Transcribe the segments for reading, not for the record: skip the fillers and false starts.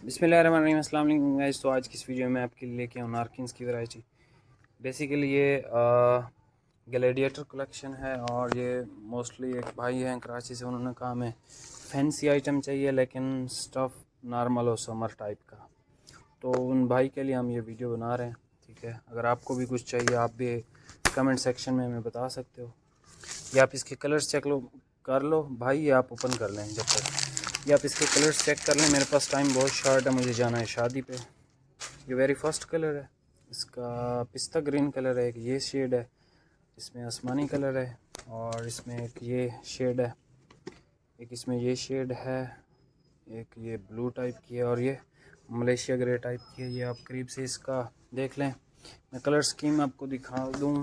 बिस्मिल्लाहिर्रहमानिर्रहीम, अस्सलाम वालेकुम गाइस। तो आज की इस वीडियो में आपके लिए लेके आऊँ नारकिन्स की वैरायटी। बेसिकली ये ग्लैडिएटर कलेक्शन है और ये मोस्टली एक भाई हैं कराची से, उन्होंने कहा हमें फैंसी आइटम चाहिए लेकिन स्टफ़ नॉर्मल हो, समर टाइप का। तो उन भाई के लिए हम ये वीडियो बना रहे हैं, ठीक है। अगर आपको भी कुछ चाहिए आप भी कमेंट सेक्शन में हमें बता सकते हो, या आप इसके कलर्स चेक कर लो भाई, ये आप ओपन कर लें जब तक, या आप इसके कलर्स चेक कर लें। मेरे पास टाइम बहुत शॉर्ट है, मुझे जाना है शादी पे। ये वेरी फर्स्ट कलर है, इसका पिस्ता ग्रीन कलर है, एक ये शेड है, इसमें आसमानी कलर है, और इसमें एक ये शेड है, एक इसमें ये शेड है, एक ये ब्लू टाइप की है, और ये मलेशिया ग्रे टाइप की है। ये आप करीब से इसका देख लें। मैं कलर स्कीम आपको दिखा दूँ,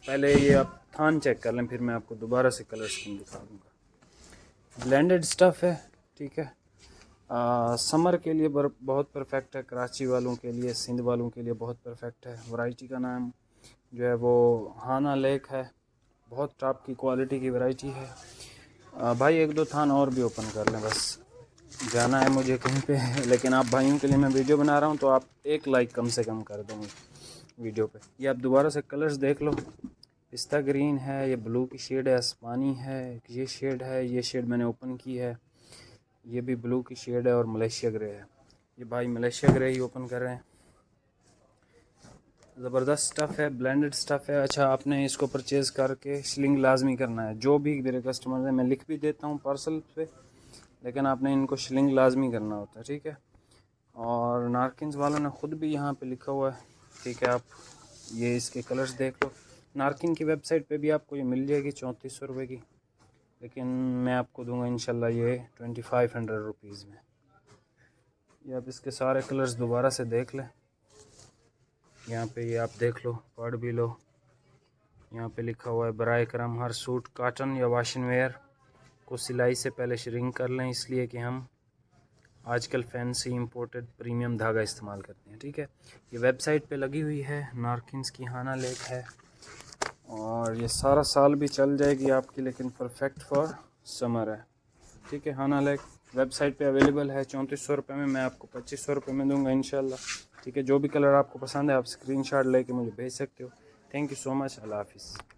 पहले ये आप थान चेक कर लें, फिर मैं आपको दोबारा से कलर स्कीम दिखा दूँगा। ब्लेंडेड स्टफ़ है, ठीक है। समर के लिए बहुत परफेक्ट है, कराची वालों के लिए, सिंध वालों के लिए बहुत परफेक्ट है। वैरायटी का नाम जो है वो हाना लेक है, बहुत टॉप की क्वालिटी की वैरायटी है। भाई एक दो थान और भी ओपन कर लें, बस जाना है मुझे कहीं पे लेकिन आप भाइयों के लिए मैं वीडियो बना रहा हूँ, तो आप एक लाइक कम से कम कर देंगे वीडियो पे। ये आप दोबारा से कलर्स देख लो, पिस्ता ग्रीन है, ये ब्लू की शेड है, आसमानी है, ये शेड है, ये शेड मैंने ओपन की है, ये भी ब्लू की शेड है, और मलेशिया ग्रे है। ये भाई मलेशिया ग्रे ही ओपन कर रहे हैं। ज़बरदस्त स्टफ़ है, ब्लेंडेड स्टफ़ है। अच्छा, आपने इसको परचेज़ करके शिलिंग लाजमी करना है। जो भी मेरे कस्टमर हैं, मैं लिख भी देता हूँ पार्सल पे, लेकिन आपने इनको शिलिंग लाजमी करना होता है, ठीक है। और नारकिन्स वालों ने ख़ुद भी यहाँ पे लिखा हुआ है, ठीक है। आप ये इसके कलर्स देख लो। नारकिन की वेबसाइट पे भी आपको ये मिल जाएगी 3400 रुपये की, लेकिन मैं आपको दूंगा इंशाल्लाह ये 2500 रुपीज़ में। ये आप इसके सारे कलर्स दोबारा से देख लें। यहाँ पे ये आप देख लो, पढ़ भी लो। यहाँ पे लिखा हुआ है, बराए करम हर सूट कॉटन या वाशिंग वेयर को सिलाई से पहले श्रिंक कर लें, इसलिए कि हम आजकल फैंसी इंपोर्टेड प्रीमियम धागा इस्तेमाल करते हैं, ठीक है। ये वेबसाइट पे लगी हुई है, नारकिन्स की हाना लेक है, और ये सारा साल भी चल जाएगी आपकी, लेकिन परफेक्ट फॉर समर है, ठीक है। हाना लेक वेबसाइट पे अवेलेबल है 3400 रुपये में, मैं आपको 2500 रुपये में दूंगा इंशाल्लाह, ठीक है। जो भी कलर आपको पसंद है आप स्क्रीनशॉट लेके मुझे भेज सकते हो। थैंक यू सो मच, अल्लाह हाफिज़।